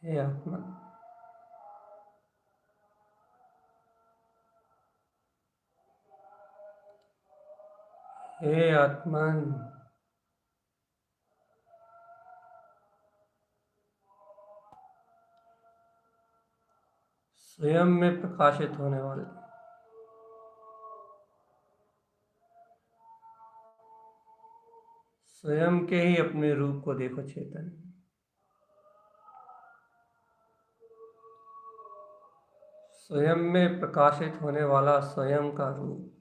हे आत्मा, हे आत्मन, स्वयं में प्रकाशित होने वाले स्वयं के ही अपने रूप को देखो चेतन। स्वयं में प्रकाशित होने वाला स्वयं का रूप।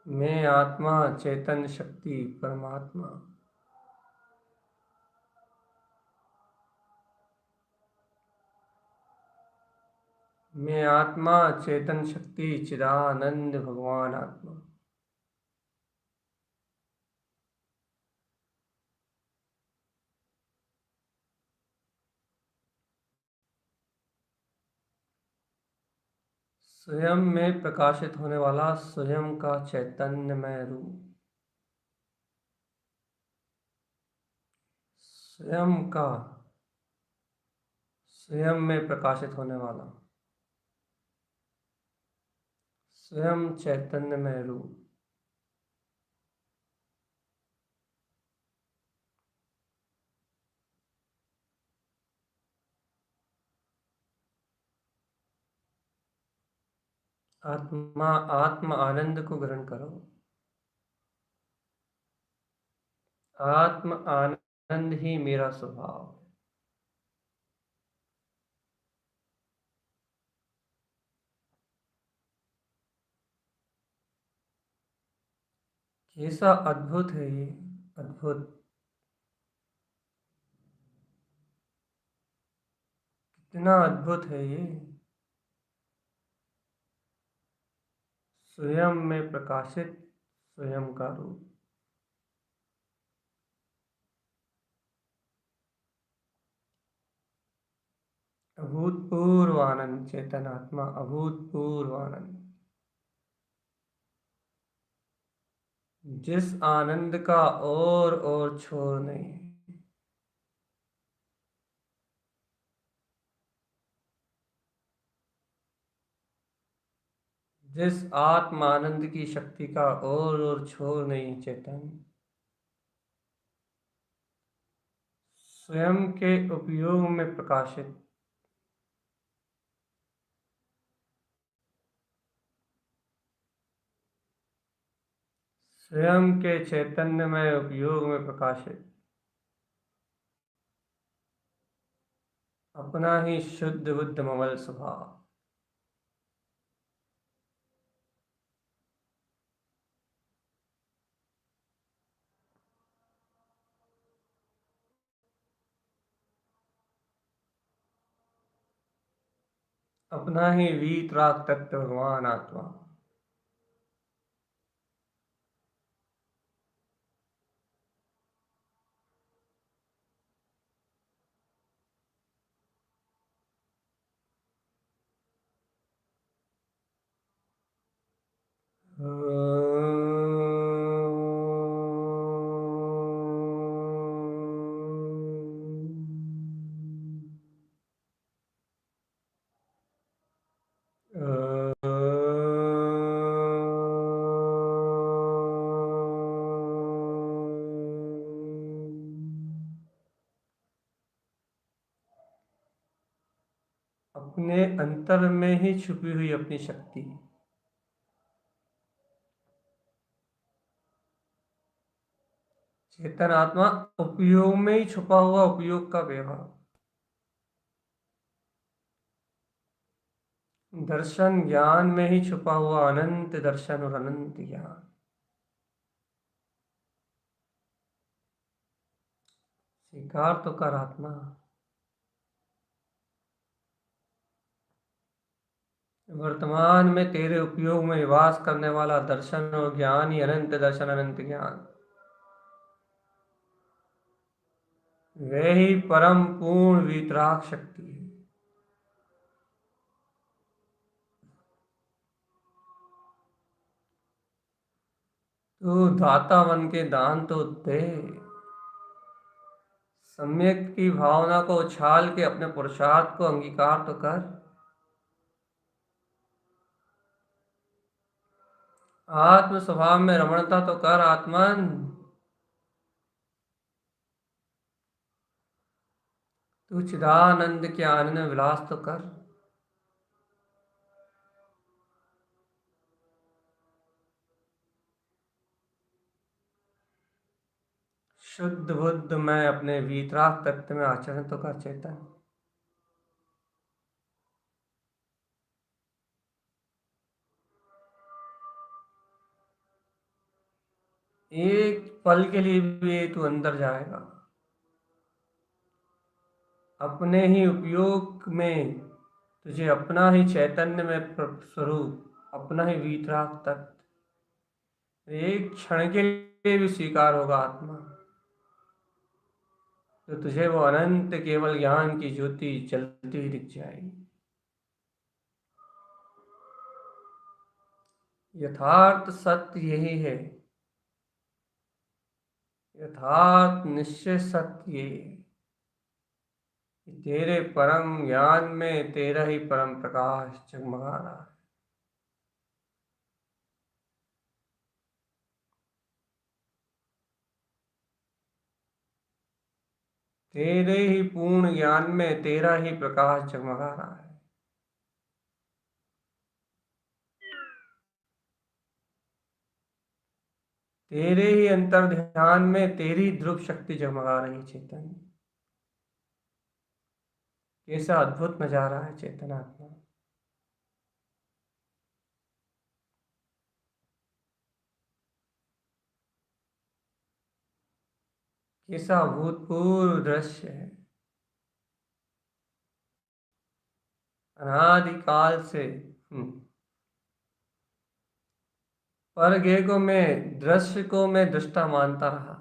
मैं आत्मा चेतन शक्ति परमात्मा। मैं आत्मा चेतन शक्ति चिदानंद भगवान आत्मा। स्वयं में प्रकाशित होने वाला स्वयं का चैतन्यमय रूप। स्वयं का स्वयं में प्रकाशित होने वाला स्वयं चैतन्यमय रूप। आत्म आनंद को ग्रहण करो। आत्म आनंद ही मेरा स्वभाव। कैसा अद्भुत है ये। अद्भुत। कितना अद्भुत है ये। स्वयं में प्रकाशित स्वयं का रूप। अभूतपूर्व आनंद चेतन आत्मा अभूतपूर्व आनंद। जिस आनंद का और छोर नहीं। जिस आत्म आनंद की शक्ति का और छोर नहीं चेतन। स्वयं के उपयोग में प्रकाशित। स्वयं के चैतन्यमय उपयोग में प्रकाशित। अपना ही शुद्ध बुद्ध ममल स्वभाव। अपना ही वीतराग तत्व भगवान आत्मा। अपने अंतर में ही छुपी हुई अपनी शक्ति। चेतन आत्मा उपयोग में ही छुपा हुआ उपयोग का व्यवहार। दर्शन ज्ञान में ही छुपा हुआ अनंत दर्शन और अनंत ज्ञान। स्वीकार तो कर आत्मा। वर्तमान में तेरे उपयोग में निवास करने वाला दर्शन और ज्ञान ही अनंत दर्शन अनंत ज्ञान। वह ही परम पूर्ण वीतराग शक्ति है। तू दाता बन के दान तो दे। सम्यक की भावना को उछाल के अपने पुरुषार्थ को अंगीकार तो कर। आत्म स्वभाव में रमणता तो कर आत्मन। तू चिदानंद के आनंद में विलास तो कर। शुद्ध बुद्ध मैं अपने वीतराग तत्व में आचरण तो कर चेतन। एक पल के लिए भी तू अंदर जाएगा, अपने ही उपयोग में तुझे अपना ही चैतन्य में स्वरूप, अपना ही वीतराग तत्व एक क्षण के लिए भी स्वीकार होगा आत्मा, तो तुझे वो अनंत केवल ज्ञान की ज्योति जलती हुई दिख जाएगी। यथार्थ सत्य यही है, यथार्थ निश्चय सत्य यही है कि तेरे परम ज्ञान में तेरा ही परम प्रकाश जगमगा रहा है। तेरे ही पूर्ण ज्ञान में तेरा ही प्रकाश जगमगा रहा है। तेरे ही अंतर ध्यान में तेरी ध्रुव शक्ति जगमगा रही है चेतन। कैसा अद्भुत नजारा है चेतन आत्मा। कैसा अभूतपूर्व दृश्य है। अनादिकाल से पर गे को मैं दृश्य को मैं दृष्टा मानता रहा,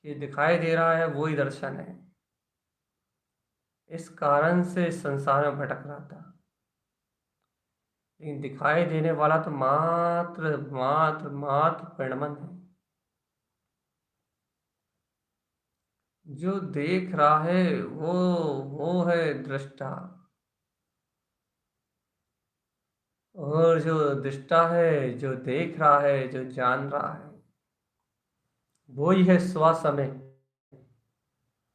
ये दिखाई दे रहा है वही दर्शन है। इस कारण से संसार में भटक रहा था, लेकिन दिखाई देने वाला तो मात्र मात्र मात्र परिणमन है। जो देख रहा है वो है दृष्टा, और जो दृष्टा है, जो देख रहा है, जो जान रहा है, वो ही है स्वसमय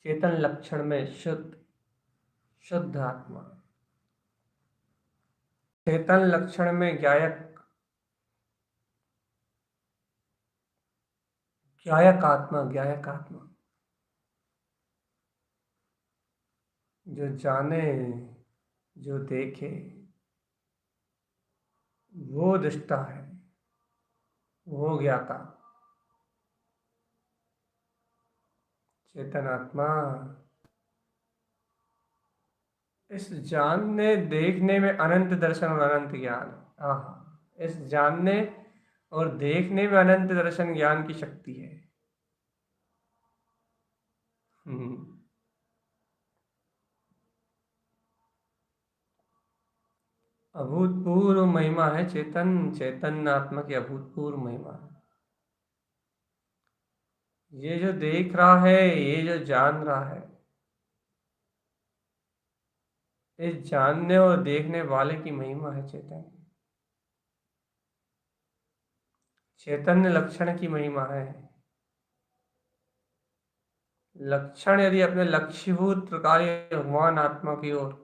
चेतन लक्षण में शुद्ध शुद्ध आत्मा। चेतन लक्षण में ज्ञायक ज्ञायक आत्मा, ज्ञायक आत्मा जो जाने, जो देखे, वो दृष्टा है, वो ज्ञाता। चेतन आत्मा इस जानने देखने में अनंत दर्शन और अनंत ज्ञान है। इस जानने और देखने में अनंत दर्शन ज्ञान की शक्ति है। हम्म। अभूतपूर्व महिमा है चेतन, चैतन्य आत्मा की अभूतपूर्व महिमा है। ये जो देख रहा है, ये जो जान रहा है, इस जानने और देखने वाले की महिमा है चेतन। चैतन्य लक्षण की महिमा है। लक्षण यदि अपने लक्ष्यभूत प्रकार भगवान आत्मा की ओर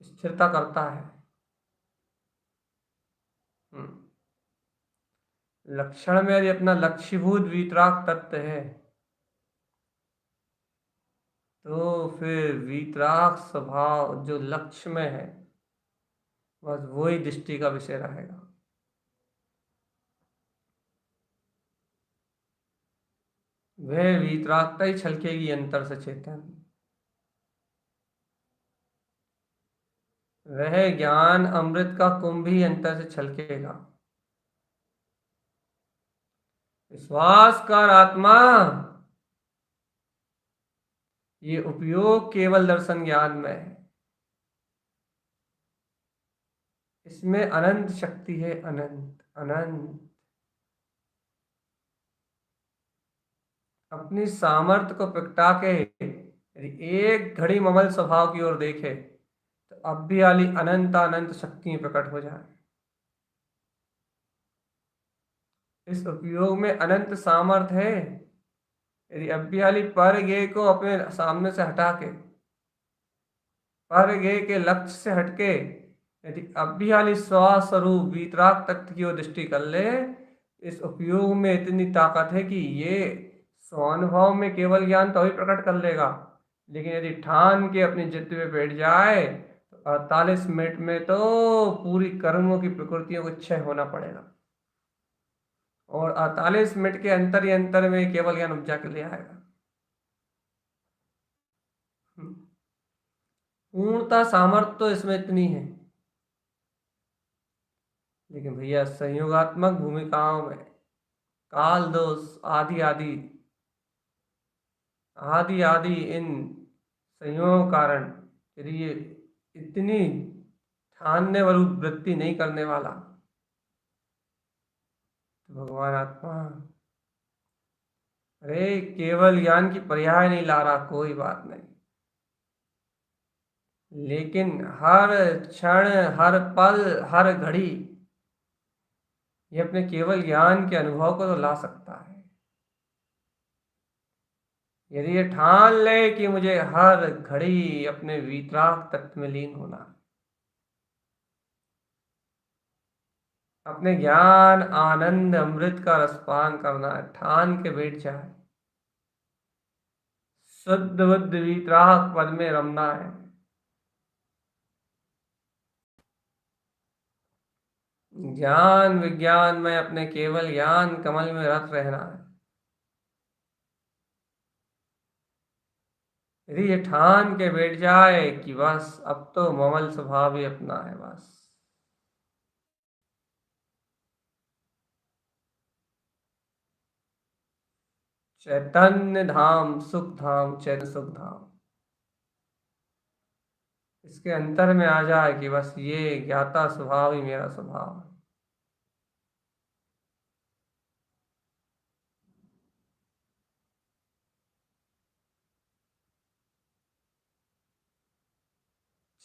स्थिरता करता है, लक्षण में यदि अपना लक्ष्यभूत वीतराग तत्व है, तो फिर वीतराग स्वभाव जो लक्ष्य में है, बस वही दृष्टि का विषय रहेगा। वह वीतरागता ही छलकेगी अंतर से चेतन। वह ज्ञान अमृत का कुंभ ही अंतर से छलकेगा। विश्वास कर आत्मा, ये उपयोग केवल दर्शन ज्ञान में है। इसमें अनंत शक्ति है, अनंत अनंत। अपनी सामर्थ्य को प्रगटा के यदि एक घड़ी ममल स्वभाव की ओर देखे, तो अब भी वाली अनंत अनंत शक्ति प्रकट हो जाए। इस उपयोग में अनंत सामर्थ्य है। यदि अब भी वाली पर गे को अपने सामने से हटा के, पर गे के लक्ष्य से हटके, यदि अब भी वाली स्वस्वरूप वीतराग तत्व की ओर दृष्टि कर ले, इस उपयोग में इतनी ताकत है कि ये स्वानुभव में केवल ज्ञान तो ही प्रकट कर लेगा, लेकिन यदि ठान के अपनी जिद पे बैठ जाए तो 48 मिनट में तो पूरी कर्मों की प्रकृतियों को क्षय होना पड़ेगा। और 48 मिनट के अंतर ही अंतर में केवल ज्ञान उपजा के ले आएगा। पूर्णता सामर्थ्य तो इसमें इतनी है, लेकिन भैया संयोगात्मक भूमिकाओं में काल दोष आदि आदि आदि आदि इन संयोग कारण यदि ये इतनी ठानने वाली वृत्ति नहीं करने वाला तो भगवान आत्मा, अरे केवल ज्ञान की पर्याय नहीं ला रहा, कोई बात नहीं, लेकिन हर क्षण हर पल हर घड़ी ये अपने केवल ज्ञान के अनुभव को तो ला सकता है। यदि ये ठान ले कि मुझे हर घड़ी अपने वीतराग तत्व में लीन होना, अपने ज्ञान आनंद अमृत का रसपान करना है, ठान के बैठ जाए, शुद्ध बुद्ध वीतराग पद में रमना है, ज्ञान विज्ञान में अपने केवल ज्ञान कमल में रत रहना है। यदि ये ठान के बैठ जाए कि बस अब तो ममल स्वभाव ही अपना है, बस चैतन्य धाम सुख धाम चैतन्य सुख धाम, इसके अंतर में आ जाए कि बस ये ज्ञाता स्वभाव ही मेरा स्वभाव है।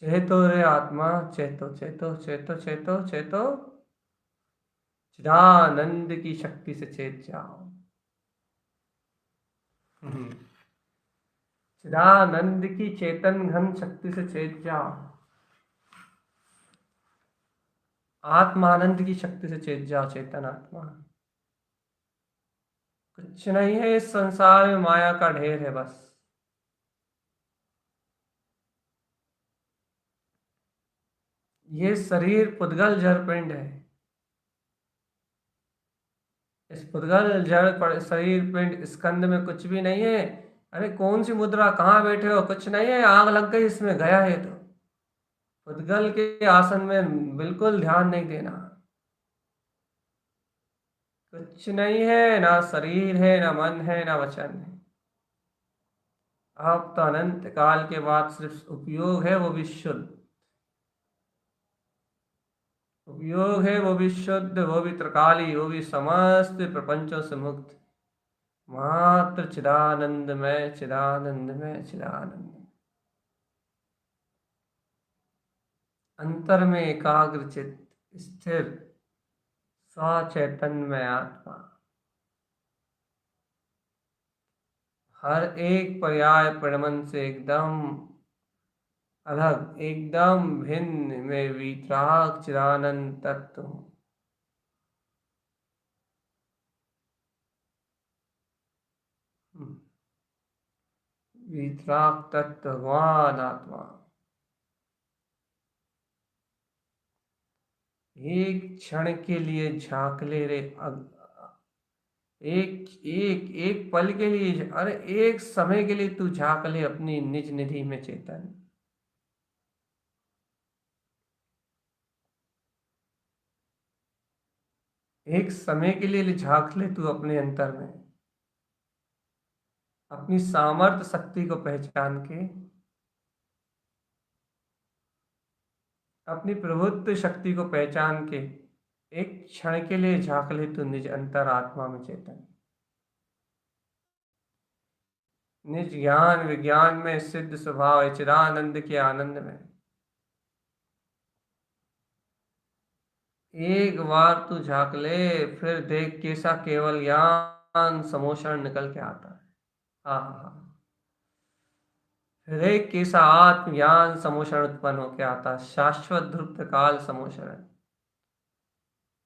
चेतो रे आत्मा चेतो चेतो चेतो चेतो चेतो, चिदानंद की शक्ति से चेत जाओ। चिदानंद की चेतन घन शक्ति से चेत जाओ, आत्मानंद की शक्ति से चेत जाओ। चेतन आत्मा कुछ नहीं है, इस संसार में माया का ढेर है बस। ये शरीर पुद्गल जड़ पिंड है, इस पुद्गल जड़ शरीर पिंड स्कंद में कुछ भी नहीं है। अरे कौन सी मुद्रा, कहाँ बैठे हो, कुछ नहीं है, आग लग गई इसमें, गया है तो। पुद्गल के आसन में बिल्कुल ध्यान नहीं देना, कुछ नहीं है, ना शरीर है, ना मन है, ना वचन है। अब तो अनंत काल के बाद सिर्फ उपयोग है, वो भी शुद्ध उपयोग है, वो भी शुद्ध, वो भी त्रिकाली, वो भी समस्त प्रपंचों से मुक्त, मात्र चिदानंद में चिदानंद में चिदानंद, अंतर में एकाग्र चित्त स्थिर स्वचैतन्य आत्मा। हर एक पर्याय परिणमन से एकदम अलग, एकदम भिन्न में वीतराग चिदानंद तत्व हूं। वीतराग तत्व भगवान आत्मा, एक क्षण के लिए झांक ले रे, एक एक एक पल के लिए, अरे एक समय के लिए तू झांक ले अपनी निज निधि में चेतन। एक समय के लिए झांक ले तू अपने अंतर में, अपनी सामर्थ्य शक्ति को पहचान के, अपनी प्रभुत्व शक्ति को पहचान के एक क्षण के लिए झांक ले तू निज अंतर आत्मा में चेतन, निज ज्ञान विज्ञान में सिद्ध स्वभाव चिदानंद के आनंद में। एक बार तू झांक ले, फिर देख कैसा केवल ज्ञान समोषण निकल के आता है। हाँ हाँ हाँ, फिर एक कैसा आत्म ज्ञान समोषण उत्पन्न होके आता, शाश्वत ध्रुव काल समोषण,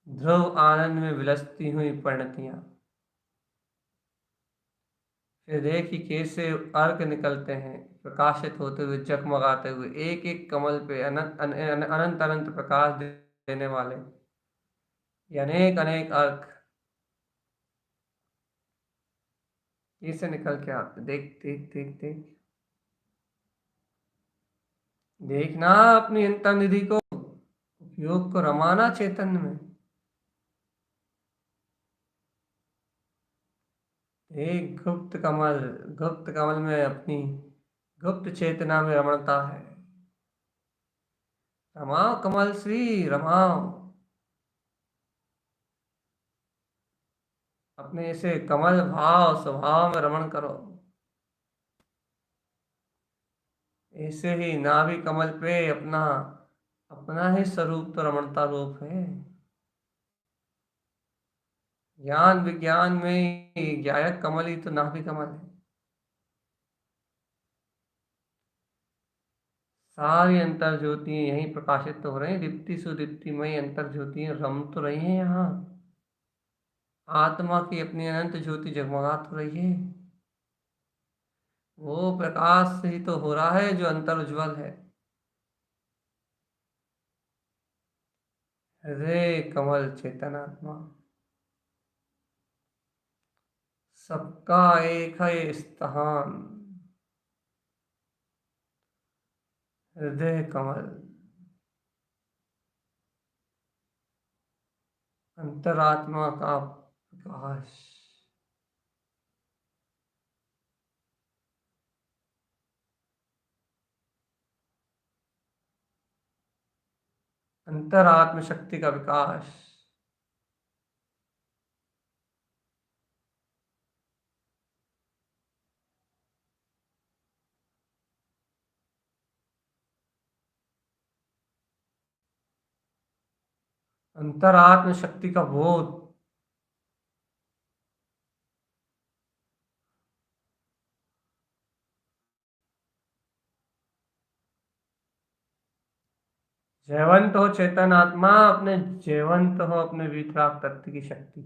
ध्रुव आनंद में विलसती हुई परिणतियां। फिर देखिए कैसे अर्क निकलते हैं प्रकाशित होते हुए, जगमगाते हुए, एक एक कमल पे अनंत अनंत अनंत प्रकाश देने वाले ये अनेक अनेक अर्क कैसे निकल के आते, देख देख देख देख, देखना अपनी अंतर्निधि को, उपयोग को रमाना चैतन्य में। एक गुप्त कमल में अपनी गुप्त चेतना में रमणता है। रमाओ कमल श्री, रमाओ। अपने इसे कमल भाव स्वभाव में रमण करो। ऐसे ही नाभि कमल पे अपना अपना ही स्वरूप तो रमणता रूप है। ज्ञान विज्ञान में ज्ञायक कमल ही तो नाभि कमल है। सारी अंतर ज्योतियां यहीं प्रकाशित तो हो रही, दीप्ति सुदीप्तिमय अंतर ज्योतियां रम तो रही हैं यहाँ। आत्मा की अपनी अनंत ज्योति जगमगा तो रही है। वो प्रकाश से ही तो हो रहा है जो अंतर उज्जवल है। हृदय कमल चेतन आत्मा, सबका एक है स्थान। हृदय कमल, अंतरात्मा का प्रकाश। अंतरात्म शक्ति का विकास। अंतरात्म शक्ति का बोध। जयवंत हो चेतन आत्मा, अपने जयवंत हो अपने वितराग तत्व की शक्ति।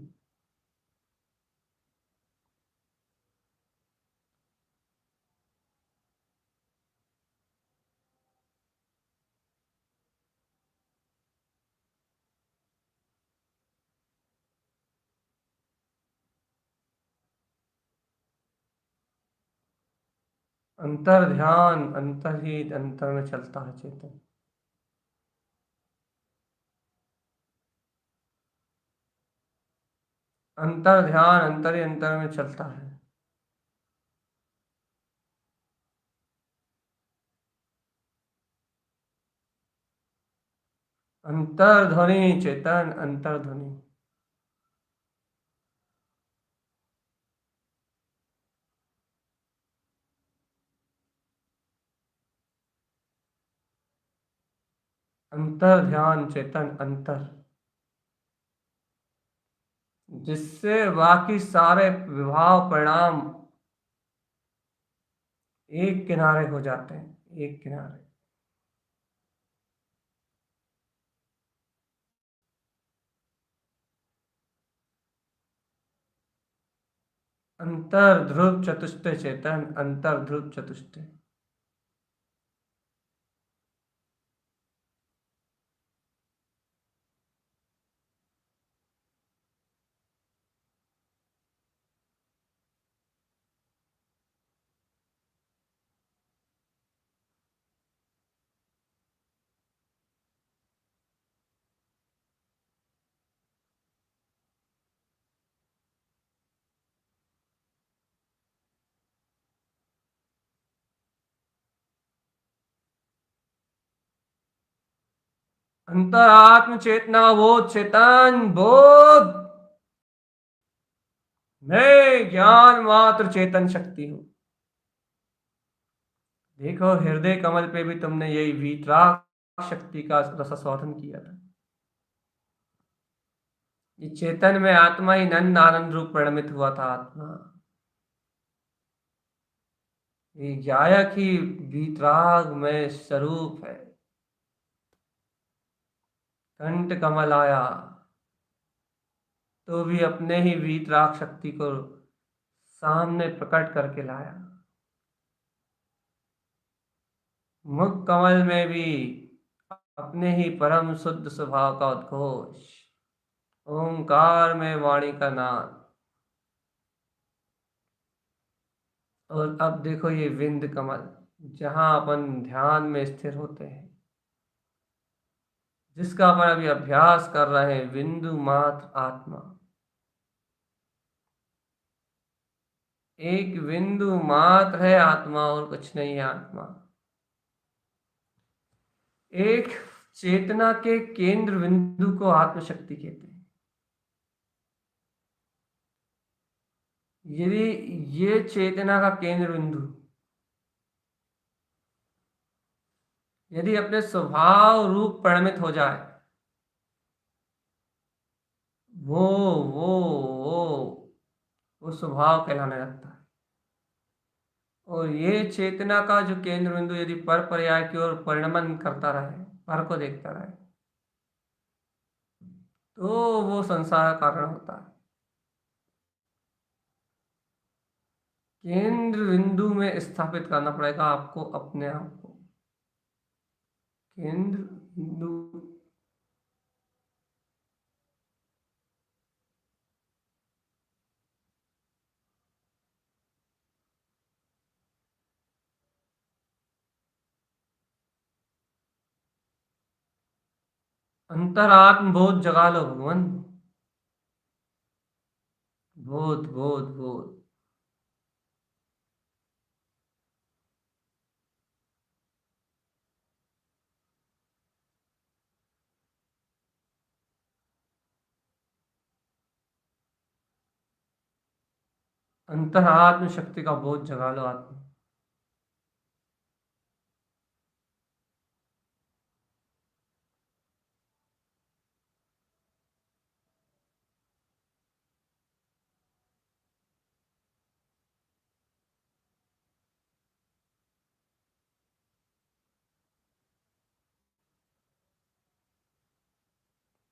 अंतर ध्यान, अंतर ही अंतर में चलता है चेतन। अंतर ध्यान अंतर ही अंतर में चलता है। अंतर ध्वनि चेतन, अंतर ध्वनि। अंतर ध्यान चेतन अंतर, जिससे बाकी सारे विभाव परिणाम एक किनारे हो जाते हैं, एक किनारे। अंतर ध्रुव चतुष्ट चेतन, अंतर ध्रुव चतुष्ट। अंतरात्म चेतना बोध चेतन बोध, मैं ज्ञान मात्र चेतन शक्ति हूं। देखो हृदय कमल पे भी तुमने यही वीतराग शक्ति का रसस्वादन किया था। ये चेतन में आत्मा ही नंद आनंद रूप परिणमित हुआ था आत्मा। ये गायक ही वीतराग में स्वरूप है। कंठ कमल आया तो भी अपने ही वीतराग शक्ति को सामने प्रकट करके लाया। मुख कमल में भी अपने ही परम शुद्ध स्वभाव का उद्घोष। ओंकार में वाणी का नाद। और अब देखो ये विंद कमल, जहां अपन ध्यान में स्थिर होते हैं, जिसका अपन अभी अभ्यास कर रहे हैं, बिंदु मात्र आत्मा। एक बिंदु मात्र है आत्मा, और कुछ नहीं है आत्मा। एक चेतना के केंद्र बिंदु को आत्मशक्ति कहते हैं। यदि ये चेतना का केंद्र बिंदु यदि अपने स्वभाव रूप परिणमित हो जाए, वो वो वो स्वभाव कहलाने लगता है। और ये चेतना का जो केंद्र बिंदु यदि पर पर्याय की ओर परिणमन करता रहे, पर को देखता रहे, तो वो संसार का कारण होता है। केंद्र बिंदु में स्थापित करना पड़ेगा आपको अपने आप को। केंद्र बिंदु, अंतरात्म बोध जगा लो भगवान। बोध बोध बोध। अंतरात्म शक्ति का बोध जगा लो आत्मा।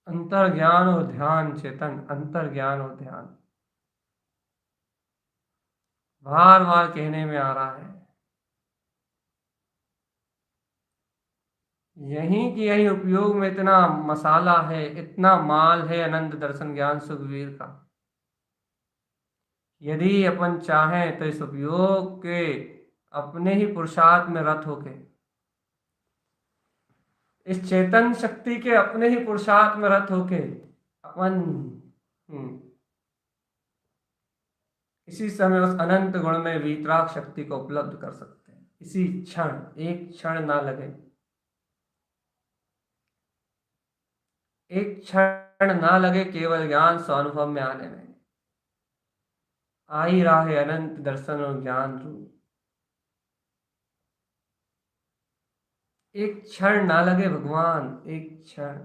अंतर ज्ञान और ध्यान चेतन, अंतर ज्ञान और ध्यान बार बार कहने में आ रहा है। यहीं की यहीं उपयोग में इतना मसाला है, इतना माल है अनंत दर्शन ज्ञान सुखवीर का। यदि अपन चाहें तो इस उपयोग के अपने ही पुरुषार्थ में रत होके, इस चेतन शक्ति के अपने ही पुरुषार्थ में रत होके अपन इसी समय उस अनंत गुण में वीतराग शक्ति को उपलब्ध कर सकते हैं। इसी क्षण, एक क्षण ना लगे, एक क्षण ना लगे केवल ज्ञान स्वानुभव में आने में। आ ही रहा है अनंत दर्शन और ज्ञान रूप। एक क्षण ना लगे भगवान, एक क्षण।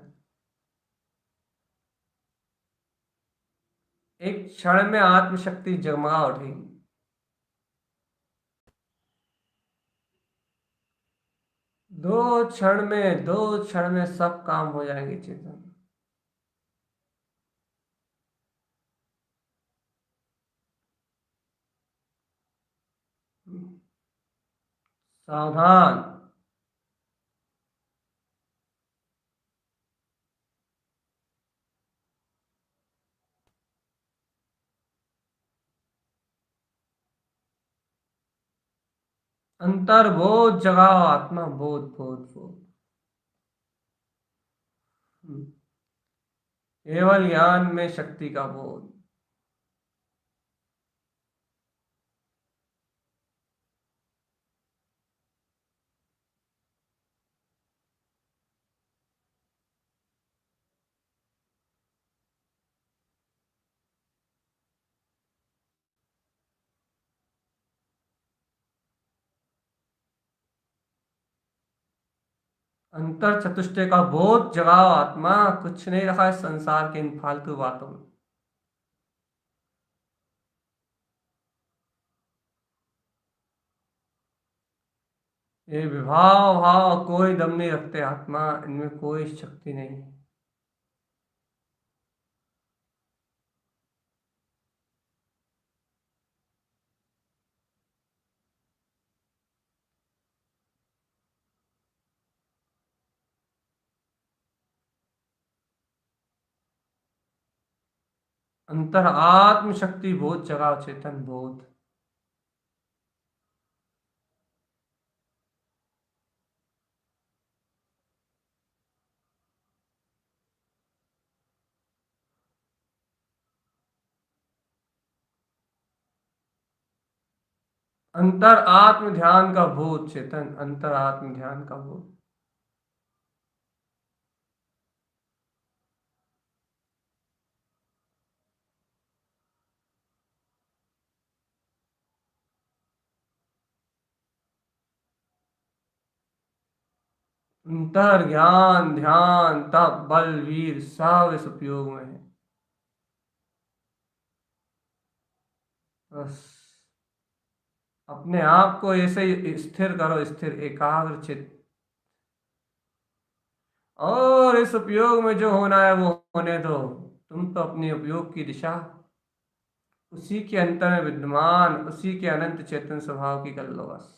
एक क्षण में आत्मशक्ति जगमगा उठेगी। दो क्षण में सब काम हो जाएंगे चेतन। सावधान। अंतर्बोध जगाओ आत्मा, बोध बोध बोध। हम्म, केवल ज्ञान में शक्ति का बोध। अंतर चतुष्टय का बोध जगाओ आत्मा। कुछ नहीं रखा इस संसार के इन फालतू बातों में। ये विभाव भाव कोई दम नहीं रखते आत्मा, इनमें कोई शक्ति नहीं है। अंतर आत्म शक्ति बोध जगाओ चेतन बोध। अंतर आत्म ध्यान का भूत चेतन, अंतर आत्म ध्यान का भूत। अंतर ज्ञान ध्यान तप बल वीर सब इस उपयोग में है। बस अपने आप को ऐसे ही स्थिर करो, स्थिर एकाग्र चित, और इस उपयोग में जो होना है वो होने दो। तुम तो अपने उपयोग की दिशा उसी के अंतर में विद्यमान, उसी के अनंत चेतन स्वभाव की कर लो बस।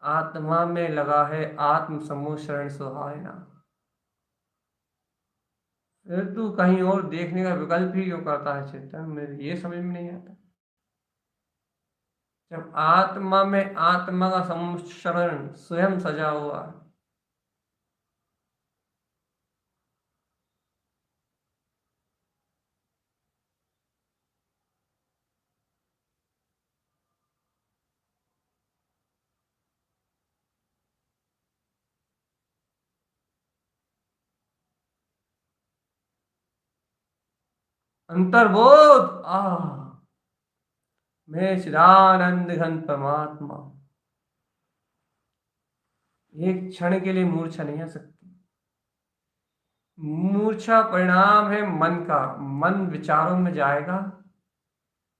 आत्मा में लगा है आत्म समूह शरण सुहायना। फिर तू कहीं और देखने का विकल्प ही क्यों करता है चेतन, मेरे ये समझ में नहीं आता। जब आत्मा में आत्मा का सम्मिश्रण स्वयं सजा हुआ है। अंतर्बोध मैं चिदानंद घन परमात्मा। एक क्षण के लिए मूर्छा नहीं आ सकती। मूर्छा परिणाम है मन का, मन विचारों में जाएगा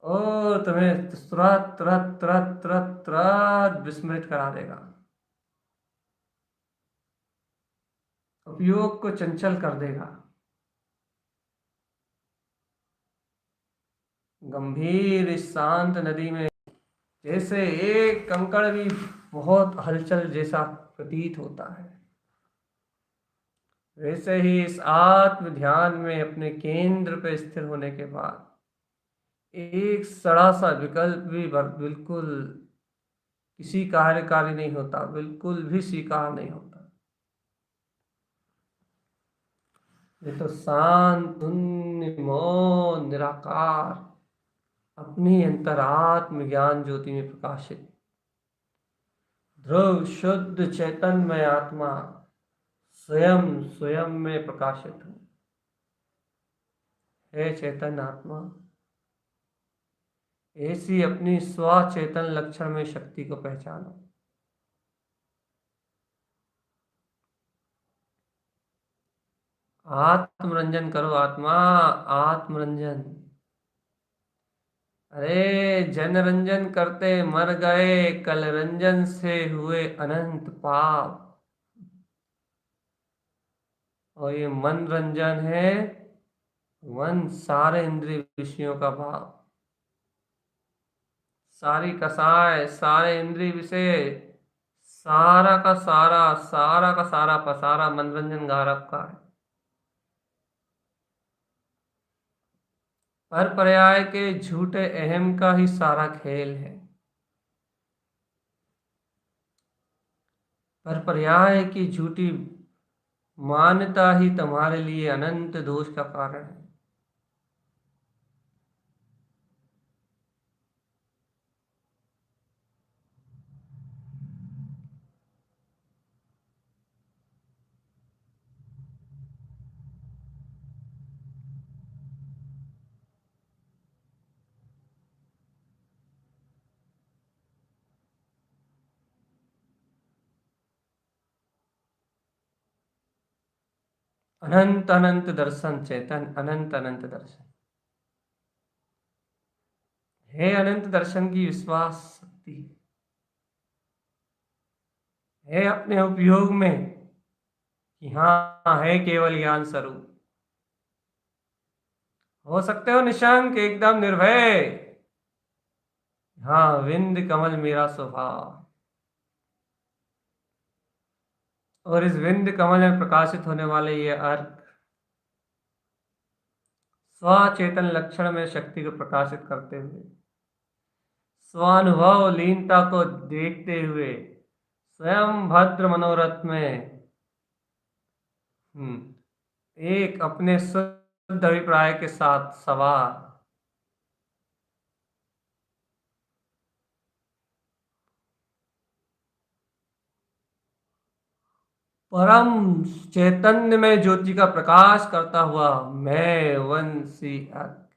और तुम्हें तुरंत तुरंत तुरंत तुरंत तुरंत विस्मृत करा देगा, उपयोग को चंचल कर देगा। गंभीर इस शांत नदी में जैसे एक कंकड़ भी बहुत हलचल जैसा प्रतीत होता है, वैसे ही इस आत्म ध्यान में अपने केंद्र पर स्थिर होने के बाद एक सड़ा सा विकल्प भी बिल्कुल किसी कार्यकारी नहीं होता, बिल्कुल भी स्वीकार नहीं होता। ये तो शांत शून्य मौन निराकार अपनी अंतरात्म ज्ञान ज्योति में प्रकाशित ध्रुव शुद्ध चैतन्य आत्मा स्वयं स्वयं में प्रकाशित हूँ। हे चैतन्य आत्मा, ऐसी अपनी स्वचेतन लक्षण में शक्ति को पहचानो। आत्मरंजन करो आत्मा, आत्मरंजन। अरे जनरंजन करते मर गए, कल रंजन से हुए अनंत पाप। और ये मनरंजन है, मन सारे इंद्रिय विषयों का भाव, सारी कसाय सारे इंद्रिय विषय, सारा का सारा, सारा का सारा पसारा मनोरंजन गारव का है। पर पर्याय के झूठे अहम का ही सारा खेल है। पर पर्याय की झूठी मान्यता ही तुम्हारे लिए अनंत दोष का कारण है। अनंत अनंत दर्शन चेतन, अनंत अनंत दर्शन है, अनंत दर्शन की विश्वास शक्ति है अपने उपयोग में कि हाँ है केवल ज्ञान स्वरूप। हो सकते हो निशंक एकदम निर्भय। हाँ विंद कमल मेरा स्वभाव, और इस विंद कमल में प्रकाशित होने वाले ये अर्थ स्वचेतन लक्षण में शक्ति को प्रकाशित करते हुए, स्वानुभव लीनता को देखते हुए, स्वयं भद्र मनोरथ में एक अपने शुद्ध अभिप्राय के साथ सवार परम चैतन्य में ज्योति का प्रकाश करता हुआ मैं वंशी अर्क।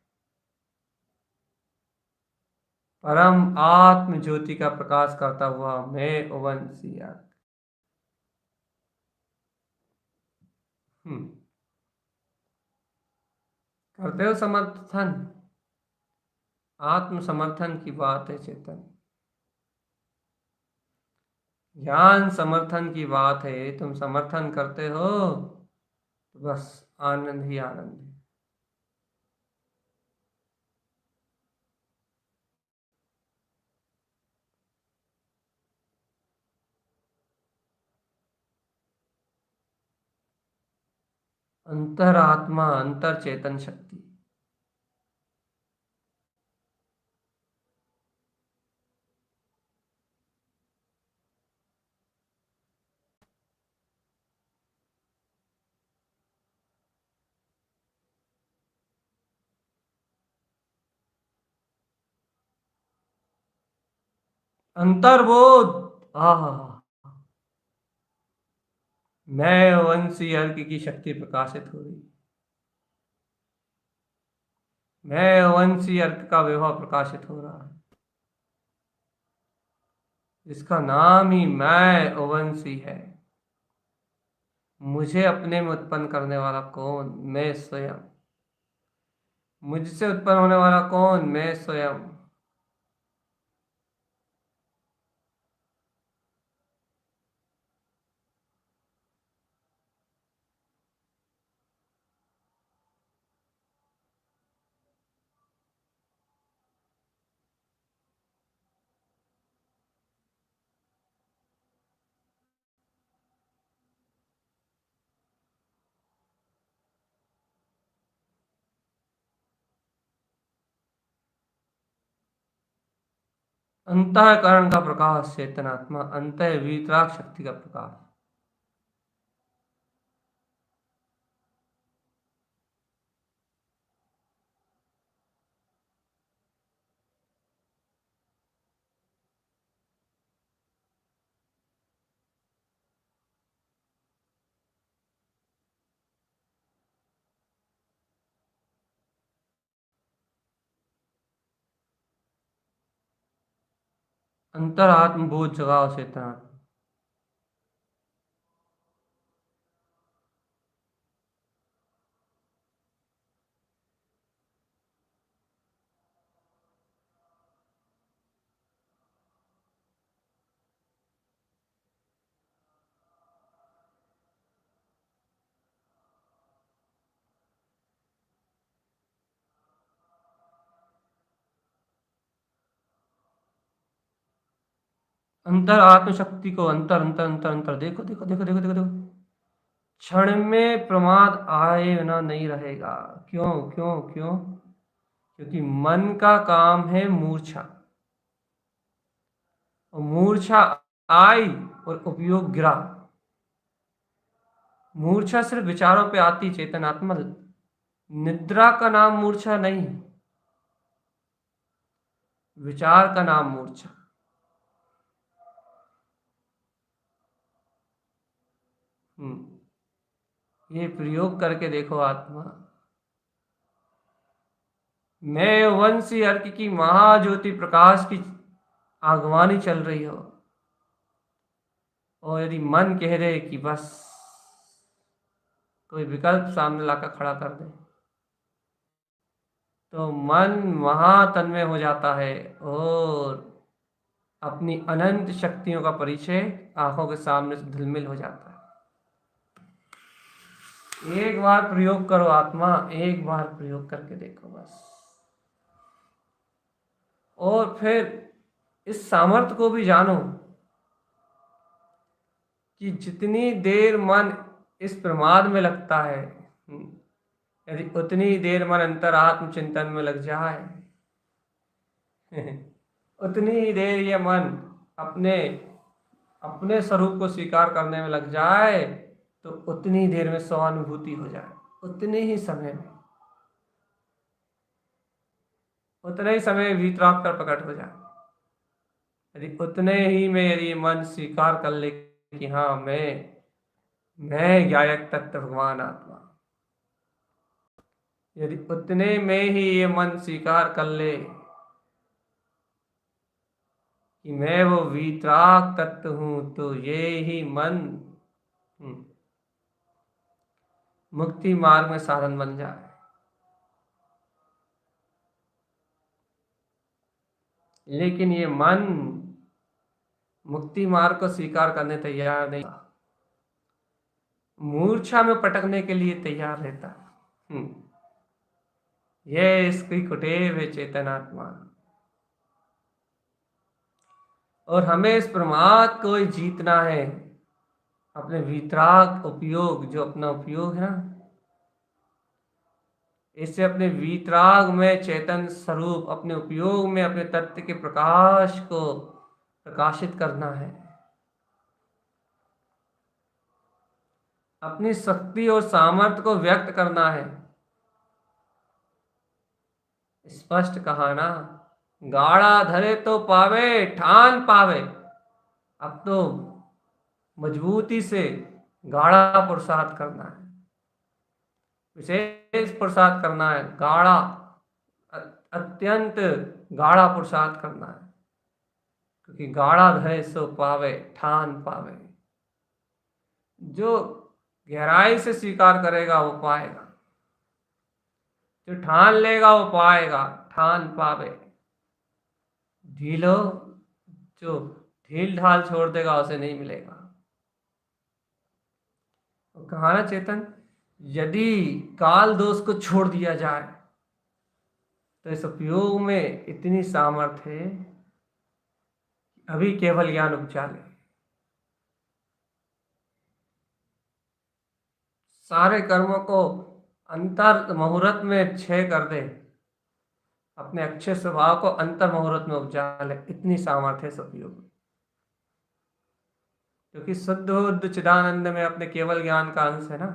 परम आत्म ज्योति का प्रकाश करता हुआ मैं वंशी अर्क। हम्म, करते हो समर्थन? आत्म समर्थन की बात है चेतन। ज्ञान समर्थन की बात है। तुम समर्थन करते हो तो बस आनंद ही आनंद है। अंतरात्मा, अंतर चेतन शक्ति। अंतर्बोध। आहा, मैं वंशी अर्क की शक्ति प्रकाशित हो रही। मैं वंशी अर्क का विभव प्रकाशित हो रहा है, जिसका नाम ही मैं अवंशी है। मुझे अपने में उत्पन्न करने वाला कौन? मैं स्वयं। मुझसे उत्पन्न होने वाला कौन? मैं स्वयं। अंतःकरण का प्रकाश चेतनात्मा, अंत वीतराग शक्ति का प्रकाश। अंतरात्म बोध जगाओ चेतनात्मा। अंतर आत्मशक्ति को, अंतर अंतर अंतर अंतर देखो देखो देखो देखो देखो देखो। क्षण में प्रमाद आए बिना नहीं रहेगा। क्यों क्यों क्यों? क्योंकि मन का काम है मूर्छा, और मूर्छा आई और उपयोग गिरा। मूर्छा सिर्फ विचारों पे आती चेतनात्मा। निद्रा का नाम मूर्छा नहीं, विचार का नाम मूर्छा। ये प्रयोग करके देखो आत्मा। मैं वंशी अर्क की महाज्योति प्रकाश की आगवानी चल रही हो, और यदि मन कह दे कि बस कोई विकल्प सामने लाकर खड़ा कर दे, तो मन महातन्मय हो जाता है और अपनी अनंत शक्तियों का परिचय आंखों के सामने से धूमिल हो जाता है। एक बार प्रयोग करो आत्मा, एक बार प्रयोग करके देखो बस। और फिर इस सामर्थ्य को भी जानो कि जितनी देर मन इस प्रमाद में लगता है, यदि उतनी देर मन अंतरात्म चिंतन में लग जाए, उतनी ही देर ये मन अपने अपने स्वरूप को स्वीकार करने में लग जाए, तो उतनी देर में स्वानुभूति हो जाए। उतने ही समय में, उतने ही समय वीतराग कर प्रकट हो जाए। यदि उतने ही में यदि मन स्वीकार कर ले कि हाँ, मैं मैं ज्ञायक तत्व भगवान आत्मा। यदि उतने में ही ये मन स्वीकार कर ले कि मैं वो वीतराग तत्व हूं, तो ये ही मन मुक्ति मार्ग में साधन बन जाए। लेकिन ये मन मुक्ति मार्ग को स्वीकार करने तैयार नहीं, मूर्छा में पटकने के लिए तैयार रहता। ये इसकी कुटेव है चेतनात्मा। और हमें इस प्रमाद को ही जीतना है। अपने वीतराग उपयोग, जो अपना उपयोग है ना, इससे अपने वीतराग में चेतन स्वरूप, अपने उपयोग में अपने तत्व के प्रकाश को प्रकाशित करना है। अपनी शक्ति और सामर्थ्य को व्यक्त करना है। स्पष्ट कहा ना, गाढ़ा धरे तो पावे, ठान पावे। अब तो मजबूती से गाढ़ा पुरुषार्थ करना है, विशेष पुरुषार्थ करना है, गाढ़ा, अत्यंत गाढ़ा पुरुषार्थ करना है। क्योंकि गाढ़ा धरे सो पावे, ठान पावे। जो गहराई से स्वीकार करेगा वो पाएगा, जो ठान लेगा वो पाएगा, ठान पावे। ढीलो, जो ढील ढाल छोड़ देगा उसे नहीं मिलेगा। कहा ना चेतन, यदि काल दोष को छोड़ दिया जाए तो इस उपयोग में इतनी सामर्थ्य है, अभी केवल ज्ञान उपजा ले। सारे कर्मों को अंतर मुहूर्त में क्षय कर दे, अपने अच्छे स्वभाव को अंतर मुहूर्त में उपजा ले, इतनी सामर्थ्य है उपयोग। क्योंकि शुद्ध बुद्ध चिदानंद में अपने केवल ज्ञान का अंश है ना,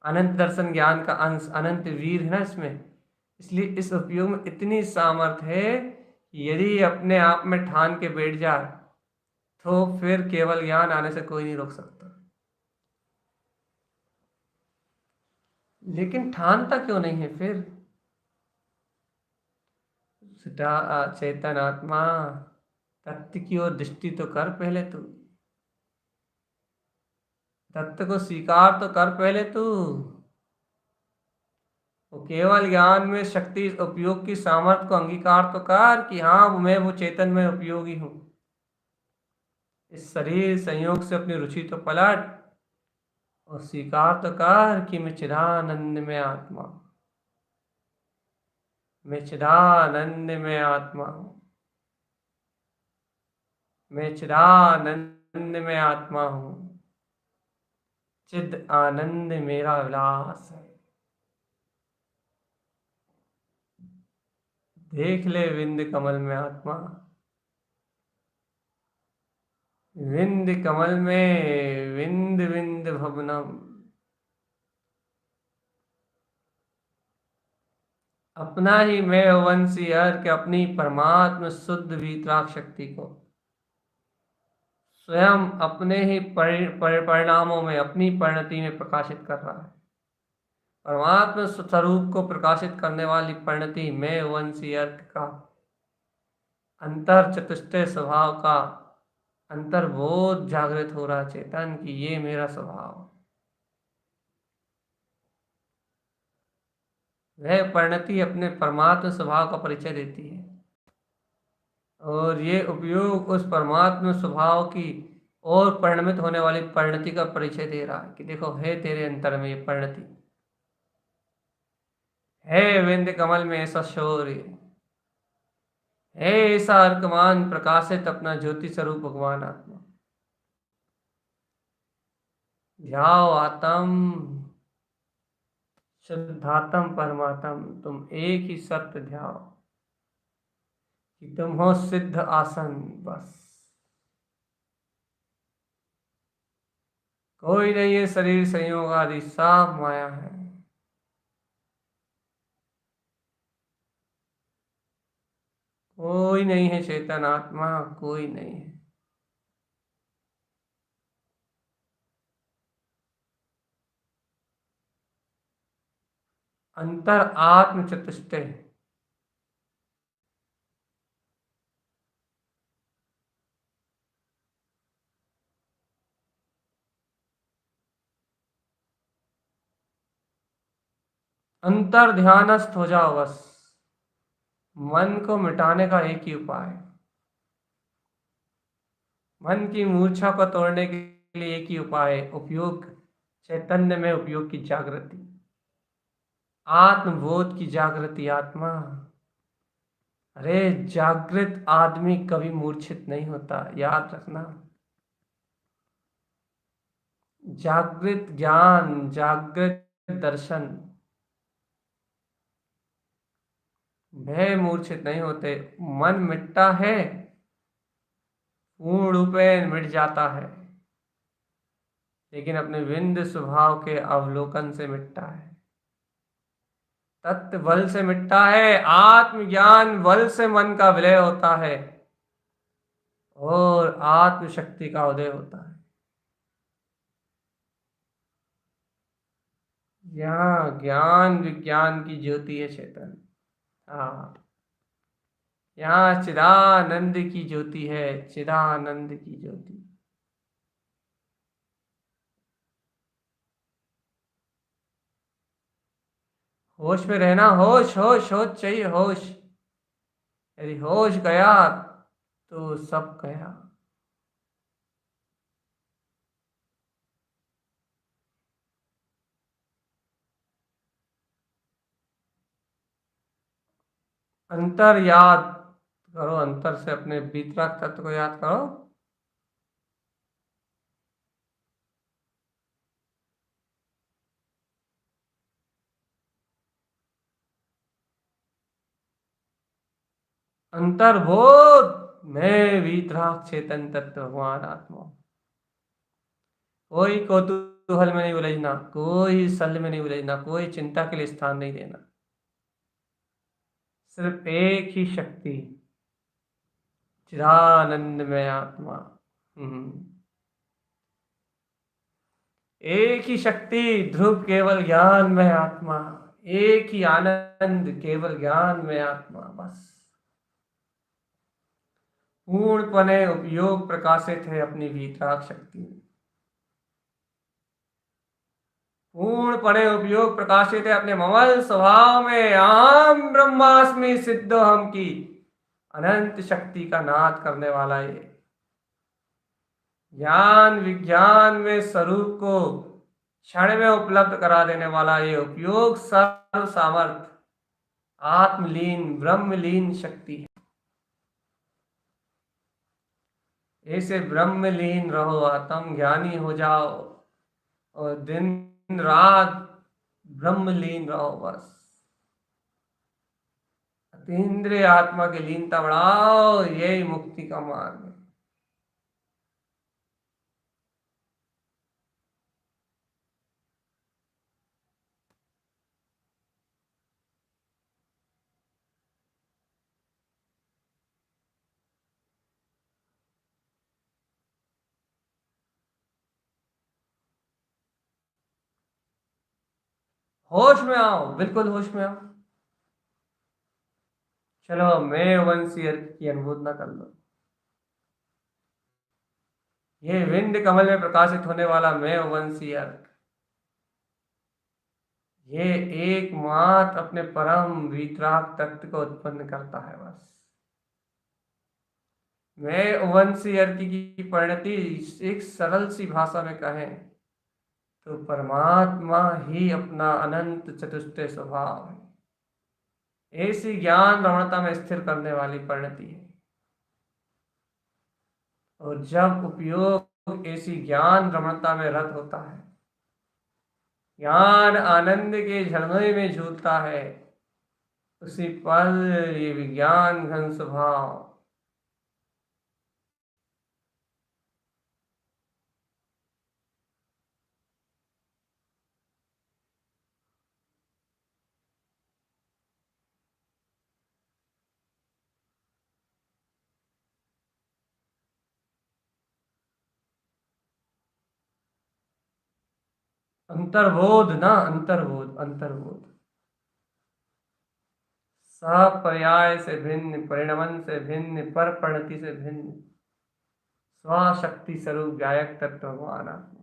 अनंत दर्शन ज्ञान का अंश, अनंत वीर है ना इसमें। इसलिए इस उपयोग में इतनी सामर्थ्य है कि यदि अपने आप में ठान के बैठ जाए तो फिर केवल ज्ञान आने से कोई नहीं रोक सकता। लेकिन ठानता क्यों नहीं है फिर? चेतन आत्मा, तत्व की ओर दृष्टि तो कर पहले तू, तत्व को स्वीकार तो कर पहले तू। वो केवल ज्ञान में शक्ति उपयोग की सामर्थ्य को अंगीकार तो कर कि हाँ मैं वो चेतन में उपयोगी हूं। इस शरीर संयोग से अपनी रुचि तो पलट और स्वीकार तो कर कि मैं चिदानंद में आत्मा हूं, मैं चिदानंद में आत्मा हूं, मैं चिदानंद में आत्मा हूं, चिद आनंद मेरा विलास है। देख ले विंद कमल में आत्मा, विंद कमल में विंद विंद भवनम। अपना ही मैं वंशी अर्क, अपनी परमात्म शुद्ध वीतराग शक्ति को स्वयं अपने ही परिणामों में, अपनी परिणति में प्रकाशित कर रहा है। परमात्मा स्वरूप को प्रकाशित करने वाली परिणति में वंशी अर्क का अंतर चतुष्टय स्वभाव का अंतर्बोध जागृत हो रहा चेतन कि ये मेरा स्वभाव। वह परिणति अपने परमात्मा स्वभाव का परिचय देती है और ये उपयोग उस परमात्मा स्वभाव की और परिणमित होने वाली परिणति का परिचय दे रहा है कि देखो है तेरे अंतर में ये परिणति है, विंध्य कमल में ऐसा शौर्य है, ऐसा अर्कमान प्रकाशित अपना ज्योति स्वरूप भगवान आत्मा। ध्याओ आत्म शुद्धात्म परमात्म, तुम एक ही सत्य ध्याओ कि तुम हो सिद्ध आसन। बस कोई नहीं है शरीर संयोग आदि, सब माया है। कोई नहीं है चेतन आत्मा, कोई नहीं है। अंतर आत्म चतुष्टय। अंतर ध्यानस्थ हो जाओ बस। मन को मिटाने का एक ही उपाय है। मन की मूर्छा को तोड़ने के लिए एक ही उपाय है, उपयोग, चैतन्य में उपयोग की जागृति, आत्मबोध की जागृति। आत्मा, अरे जागृत आदमी कभी मूर्छित नहीं होता, याद रखना। जागृत ज्ञान, जागृत दर्शन, भय मूर्छित नहीं होते। मन मिटता है, पूर्ण रूपेण मिट जाता है, लेकिन अपने विंद स्वभाव के अवलोकन से मिटता है। तत्व बल से मिटता है, आत्मज्ञान बल से मन का विलय होता है और आत्मशक्ति का उदय होता है। यहाँ ज्ञान विज्ञान की ज्योति है चेतन। हाँ, यहाँ चिदानंद की ज्योति है, चिदानंद की ज्योति। होश में रहना, होश होश होश चाहिए, होश। यदि होश गया तो सब गया। अंतर याद करो, अंतर से अपने वितराग तत्व को याद करो। अंतर्बोध, मैं वितराग चेतन तत्व भगवान आत्मा। कोई कौतूहल में नहीं उलझना, कोई सल में नहीं उलझना, कोई चिंता के लिए स्थान नहीं देना। सिर्फ एक ही शक्ति, चिदानंद में आत्मा। हम्म। एक ही शक्ति, ध्रुव केवल ज्ञान में आत्मा। एक ही आनंद, केवल ज्ञान में आत्मा, बस। पूर्णपने उपयोग प्रकाशित है अपनी वीतराग शक्ति में। पूर्णपणे उपयोग प्रकाशित है अपने ममल स्वभाव में। अहम ब्रह्मास्मि सिद्धोहम की अनंत शक्ति का नाद करने वाला ये ज्ञान विज्ञान में स्वरूप को क्षण में उपलब्ध करा देने वाला ये उपयोग सर्व सामर्थ आत्मलीन ब्रह्मलीन शक्ति है। ऐसे ब्रह्मलीन रहो, आत्म ज्ञानी हो जाओ और दिन रात ब्रह्मलीन रहो, बस। अतीन्द्रिय आत्मा की लीनता बढ़ाओ, यही मुक्ति का मार्ग है। होश में आओ, बिल्कुल होश में आओ। चलो मैं वंशी अर्क की अनुमोदना कर लो। ये विंद कमल में प्रकाशित होने वाला मैं वंशी अर्क, ये एकमात्र अपने परम वीतराग तत्व को उत्पन्न करता है, बस। मैं वंशी अर्क की परिणति एक सरल सी भाषा में कहें तो परमात्मा ही अपना अनंत चतुष्टय स्वभाव है। ऐसी ज्ञान रमणता में स्थिर करने वाली परिणति है। और जब उपयोग ऐसी ज्ञान रमणता में रत होता है, ज्ञान आनंद के झरने में झूलता है, उसी पल ये विज्ञान घन स्वभाव अंतर्बोध, ना अंतर्बोध, अंतर्बोध। सपर्याय से भिन्न, परिणमन से भिन्न, पर परिणति से भिन्न, स्वशक्ति स्वरूप गायक तत्व भगवान आत्मा।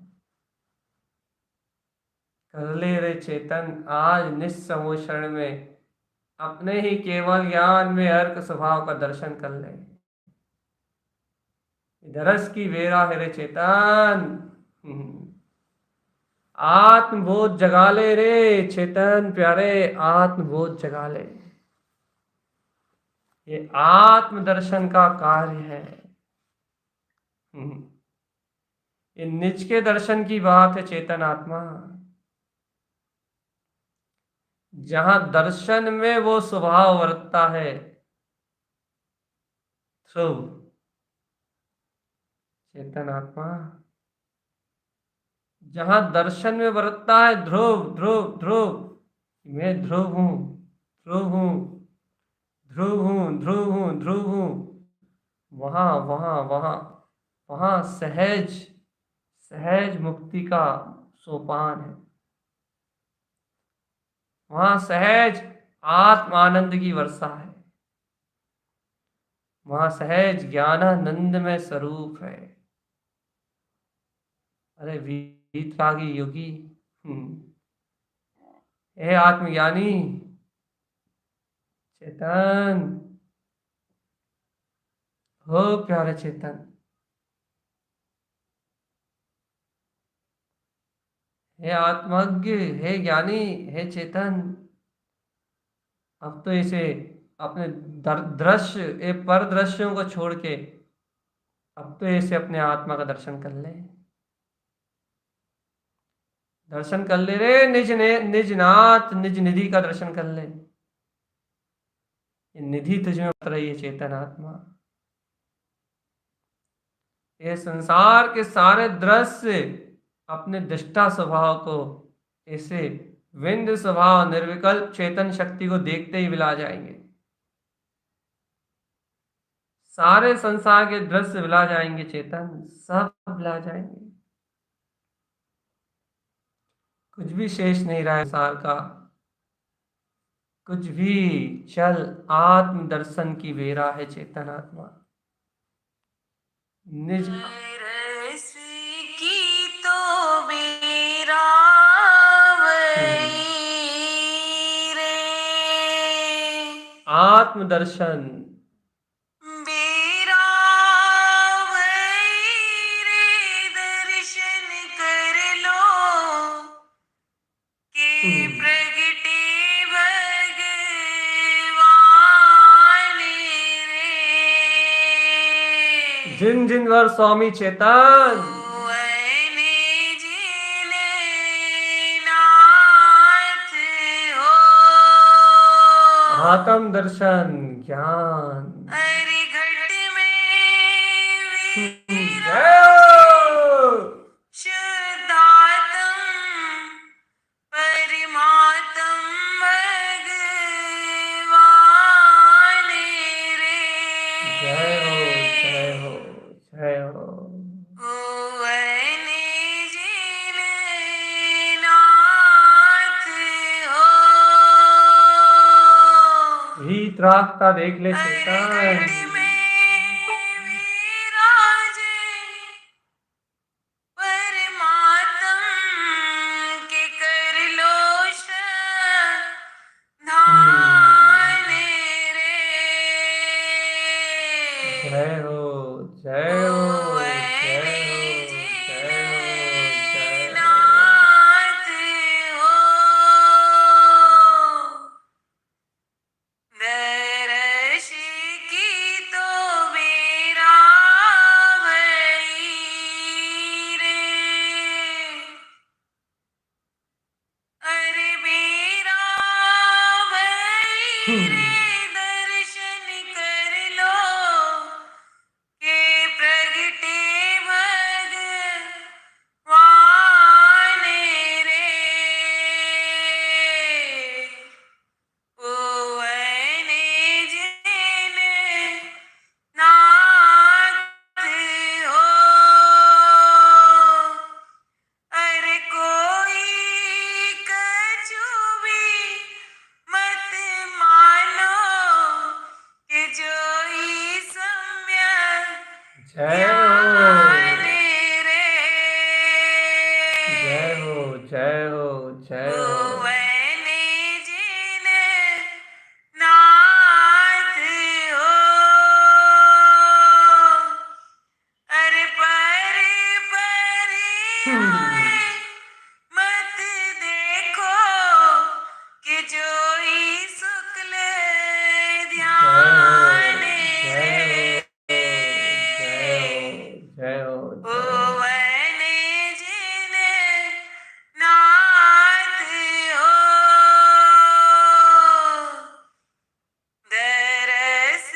कर ले रे चेतन आज निस्समो क्षण में, अपने ही केवल ज्ञान में अर्क स्वभाव का दर्शन कर ले। दरस की बेरा है रे चेतन, आत्मबोध जगा ले रे चेतन प्यारे, आत्मबोध जगा ले। ये आत्मदर्शन का कार्य है। ये निज के दर्शन की बात है चेतन आत्मा। जहां दर्शन में वो स्वभाव वर्तता है, ध्रुव चेतन आत्मा, जहां दर्शन में वर्तता है ध्रुव ध्रुव ध्रुव, मैं ध्रुव हूं, ध्रुव हूं, ध्रुव हूं, ध्रुव हूं, ध्रुव हूं, वहां वहां वहां वहां सहज सहज मुक्ति का सोपान है। वहां सहज आत्म आनंद की वर्षा है। वहां सहज ज्ञानानंद में स्वरूप है। अरे वीतरागी योगी, हे आत्मज्ञानी चेतन, हो प्यारे चेतन, हे आत्मज्ञ, हे ज्ञानी, हे चेतन, अब तो इसे अपने दृश्य ये पर दृश्यों को छोड़ के अब तो इसे अपने आत्मा का दर्शन कर ले। दर्शन कर ले रे निज नाथ निज निधि का दर्शन कर ले। ये निधि तुझमें उतर रही है चेतन आत्मा। ये संसार के सारे दृश्य अपने दृष्टा स्वभाव को, ऐसे विंद स्वभाव निर्विकल्प चेतन शक्ति को देखते ही विला जाएंगे। सारे संसार के दृश्य विला जाएंगे चेतन, सब विला जाएंगे। कुछ भी शेष नहीं रहा है संसार का, कुछ भी चल आत्म दर्शन की बेरा है चेतन आत्मा। निज की तो बेरा रे, आत्म दर्शन बेरा रे, दर्शन कर लो के प्रगटे भगवान रे। जिन जिन वर स्वामी चेतन, आत्म दर्शन ज्ञान अरे घट में शुद्धात्म परमात्म भगवान रे। जय हो जय हो जय हो। वीतरागता देख ले चेतन, जय हो जय हो जय हो जय हो जय हो। दरश की तो बेरा रे, अरे बेरा रे, दर्शन कर लो के प्रगटे भगवान रे। अरे कोई कछु भी मत मानो जय हो, जय हो। होवने जिन नाथ हो। अरे पर हम्म, आए मत देखो कि जोई शुक्ल जय ध्यान हो, जय रे। हो, जय हो, जय हो, जय हो। होवने जिन नाथ हो। दरस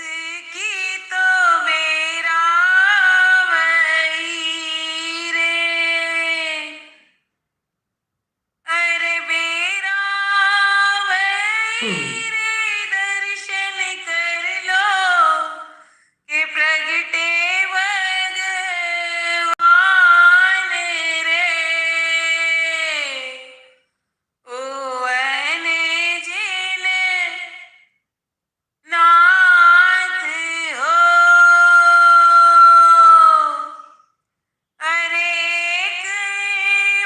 की तो मेरा वही रे। अरे मेरा हम्म, वही रे। दर्शन कर लो कि प्रगटे भगवान रे। ओवन जिन नाथ हो। अरे एक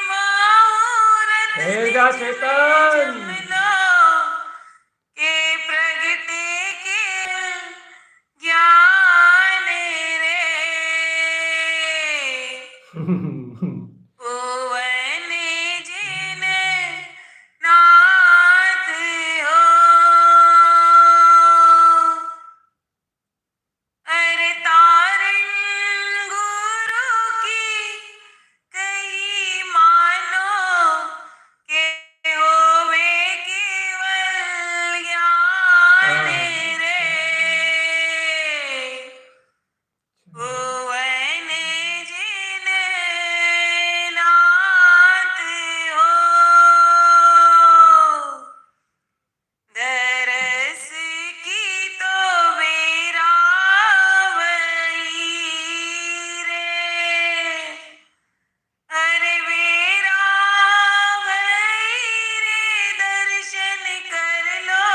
मुहूर्त तेजा निज में चेतन। जम लो के प्रगटे के ज्ञान रे। ओवन जिन नाथ हो। अरे तारण गुरु की कही मानो के होवे केवल ज्ञान रे। ओवन जिन नाथ हो। दरस की तो मेरा वही रे। अरे मेरा वही रे। दर्शन कर लो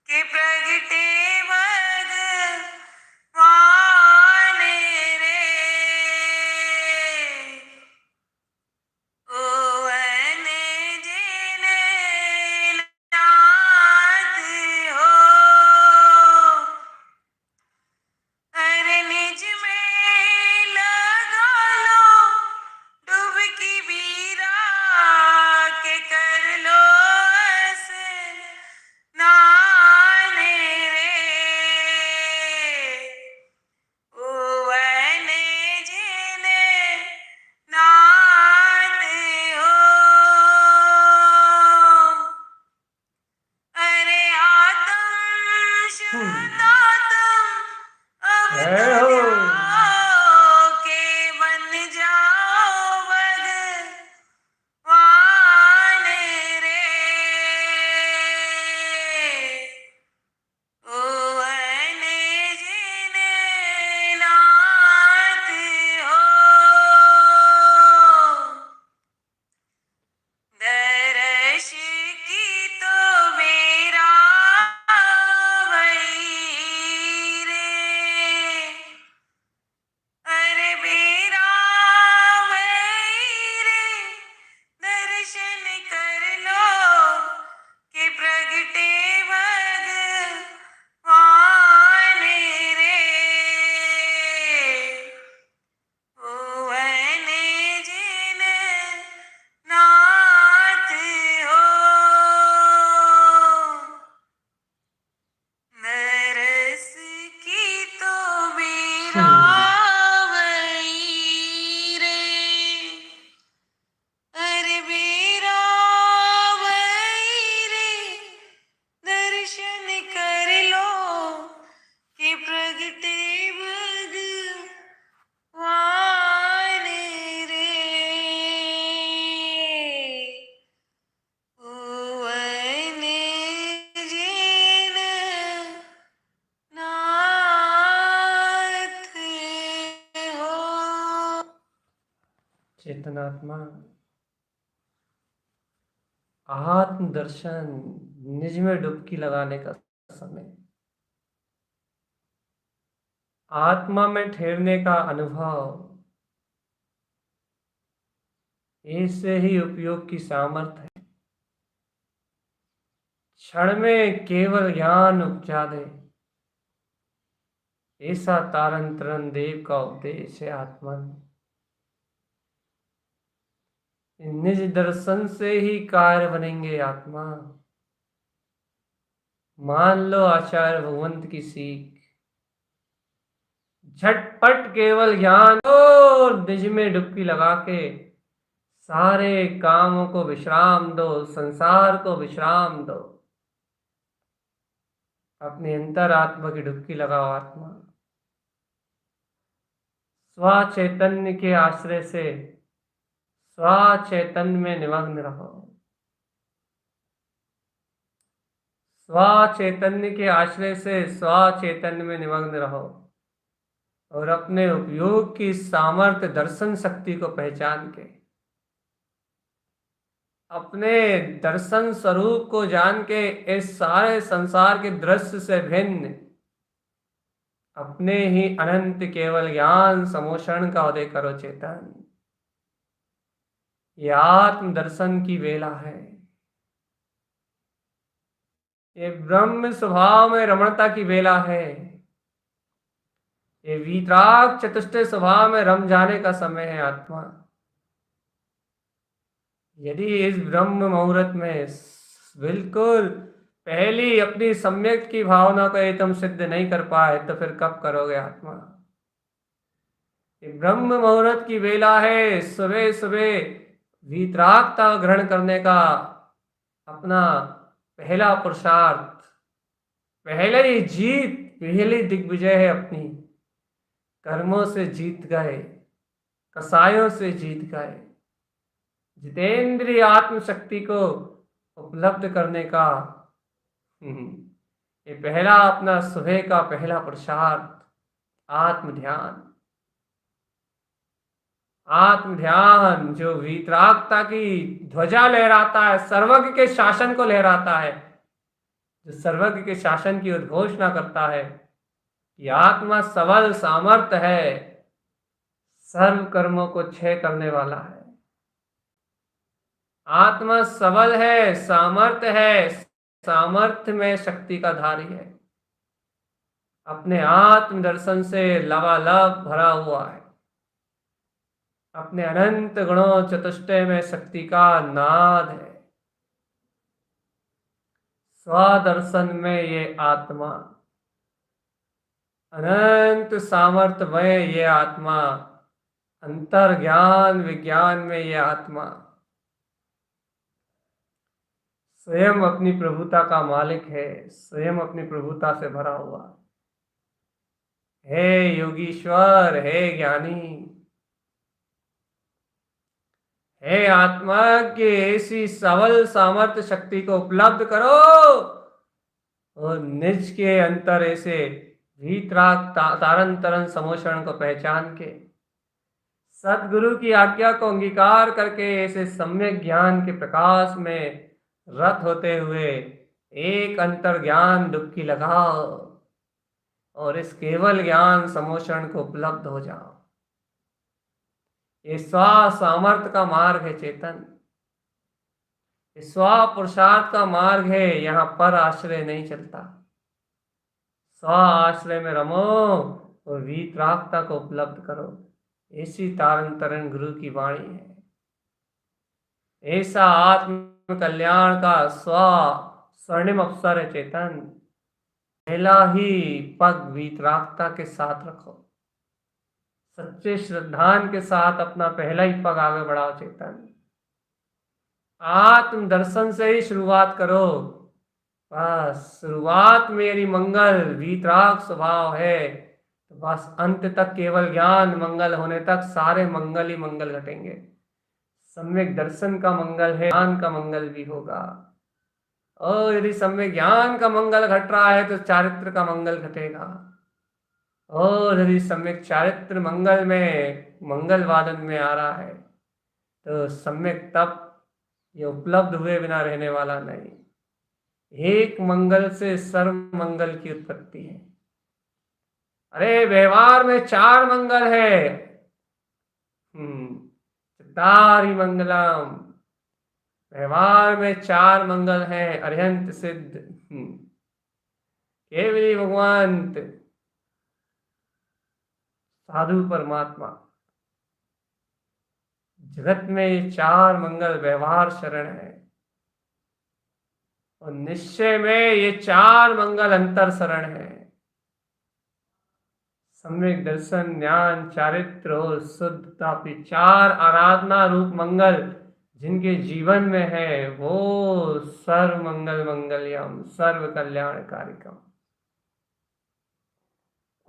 कि प्रगटे भगवान रे। ओवन जिन नाथ हो। अरे निज में लगा लो डुबकी बीरा के कर लो स्नान रे। ओवन जिन नाथ हो। अरे आत्म शुद्धात्म अब जय तो हो। ध्याओ के बन जाओ भगवान रे। ओवन जिन नाथ हो। दर्श की तो मेरा वही रे। अरे मेरा वही रे। दर्शन कर लो कि प्रगटे भगवान रे। ओवन जिन नाथ हो। नरस की तो मेरा वही रे। अरे मेरा वही रे। दर्शन कर लो कि प्रगटे भगवान रे। ओवन जिन नाथ हो। चेतनात्मा आत्म दर्शन, निज में डुबकी लगाने का समय, आत्मा में ठहरने का अनुभव, ऐसे ही उपयोग की सामर्थ्य है। क्षण में केवल ज्ञान उपजा दे, ऐसा तारण तरण देव का उपदेश है आत्मन। निज दर्शन से ही कार्य बनेंगे आत्मा। मान लो आचार्य भगवंत की सीख, झटपट केवल ज्ञान और निज में डुबकी लगा के सारे कामों को विश्राम दो, संसार को विश्राम दो। अपनी अंतरात्मा की डुबकी लगाओ आत्मा। स्व चैतन्य के आश्रय से स्व चैतन्य में निमग्न रहो। स्व चैतन्य के आश्रय से स्व चैतन्य में निमग्न रहो और अपने उपयोग की सामर्थ्य दर्शन शक्ति को पहचान के अपने दर्शन स्वरूप को जान के इस सारे संसार के दृश्य से भिन्न अपने ही अनंत केवल ज्ञान समोषण का उदय करो चेतन। ये आत्म दर्शन की वेला है। ये ब्रह्म स्वभाव में रमणता की वेला है। ये वीतराग चतुष्टय स्वभाव में रम जाने का समय है आत्मा। यदि इस ब्रह्म मुहूर्त में बिल्कुल पहली अपनी सम्यक की भावना को ये तुम सिद्ध नहीं कर पाए तो फिर कब करोगे आत्मा। ये ब्रह्म मुहूर्त की वेला है। सुबह सुबह वीतरागता ग्रहण करने का अपना पहला पुरुषार्थ, पहले ही जीत, पहली दिग्विजय है अपनी। कर्मों से जीत गए, कसायों से जीत गए, जितेंद्रिय आत्मशक्ति को उपलब्ध करने का ये पहला अपना सुबह का पहला पुरुषार्थ आत्म ध्यान। आत्म ध्यान जो वीतरागता की ध्वजा लहराता है, सर्वज्ञ के शासन को लहराता है, जो सर्वज्ञ के शासन की उद्घोषणा करता है कि आत्मा सबल सामर्थ्य है, सर्व कर्मों को क्षय करने वाला है। आत्मा सबल है, सामर्थ्य है, सामर्थ्य में शक्ति का धारी है, अपने आत्म दर्शन से लबालब भरा हुआ है, अपने अनंत गुणों चतुष्टय में शक्ति का नाद है। स्वदर्शन में ये आत्मा, अनंत सामर्थ्यमय ये आत्मा, अंतर ज्ञान विज्ञान में ये आत्मा स्वयं अपनी प्रभुता का मालिक है, स्वयं अपनी प्रभुता से भरा हुआ है। योगीश्वर, हे ज्ञानी, हे आत्मा की ऐसी सबल सामर्थ्य शक्ति को उपलब्ध करो और निज के अंतर ऐसे वीतराग तारण तरन समोषण को पहचान के सदगुरु की आज्ञा को अंगीकार करके ऐसे सम्यक ज्ञान के प्रकाश में रत होते हुए एक अंतर ज्ञान डुबकी लगाओ और इस केवल ज्ञान समोषण को उपलब्ध हो जाओ। ये स्व सामर्थ्य का मार्ग है चेतन, ये स्व पुरुषार्थ का मार्ग है। यहाँ पर आश्रय नहीं चलता। स्व आश्रय में रमो और वीतरागता को उपलब्ध करो। ऐसी तारण तरण गुरु की वाणी है। ऐसा आत्म कल्याण का स्वर्णिम अवसर है चेतन। पहला ही पग वीतरागता के साथ रखो, सच्चे श्रद्धान के साथ अपना पहला ही पग आगे बढ़ाओ चेतन। आत्म दर्शन से ही शुरुआत करो। बस शुरुआत मेरी मंगल वीतराग स्वभाव है तो बस अंत तक केवल ज्ञान मंगल होने तक सारे मंगल ही मंगल घटेंगे। सम्यक दर्शन का मंगल है, ज्ञान का मंगल भी होगा। और यदि सम्यक ज्ञान का मंगल घट रहा है तो चारित्र का मंगल घटेगा। और यदि सम्यक चारित्र मंगल में मंगल वादन में आ रहा है तो सम्यक तप ये उपलब्ध हुए बिना रहने वाला नहीं। एक मंगल से सर्व मंगल की उत्पत्ति है। अरे व्यवहार में चार मंगल है, सिद्धारि मंगलम। व्यवहार में चार मंगल हैं, अरिहंत सिद्ध केवली भगवंत साधु परमात्मा। जगत में ये चार मंगल व्यवहार शरण है, और निश्चय में ये चार मंगल अंतर शरण है। सम्यक दर्शन, ज्ञान, चारित्र और शुद्धता की चार आराधना रूप मंगल जिनके जीवन में है, वो सर्व मंगल मंगल्यम सर्व कल्याणकारिकम।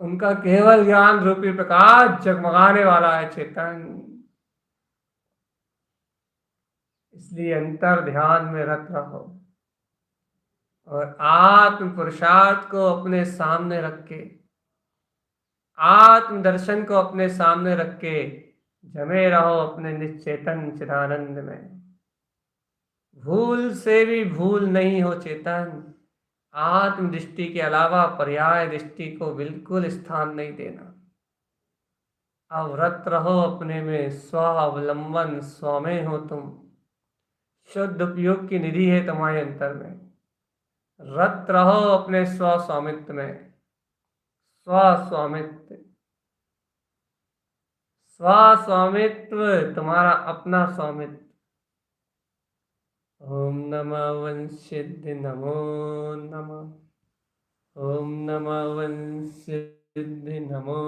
उनका केवल ज्ञान रूपी प्रकाश जगमगाने वाला है चेतन। इसलिए अंतर ध्यान में रत रहो और आत्म पुरुषार्थ को अपने सामने रख के, आत्म दर्शन को अपने सामने रख के जमे रहो अपने निश्चेतन चिदानंद में। भूल से भी भूल नहीं हो चेतन। आत्म दृष्टि के अलावा पर्याय दृष्टि को बिल्कुल स्थान नहीं देना। अवरत रहो अपने में, स्वावलंबन स्वमें हो तुम। शुद्ध उपयोग की निधि है तुम्हारे अंतर में। रत रहो अपने स्वस्वामित्व में। स्वस्वामित्व, स्वस्वामित्व तुम्हारा अपना स्वामित्व। ओम नमः वंशिद्ध नमो नमः। ओम नमः वंशिद्ध नमो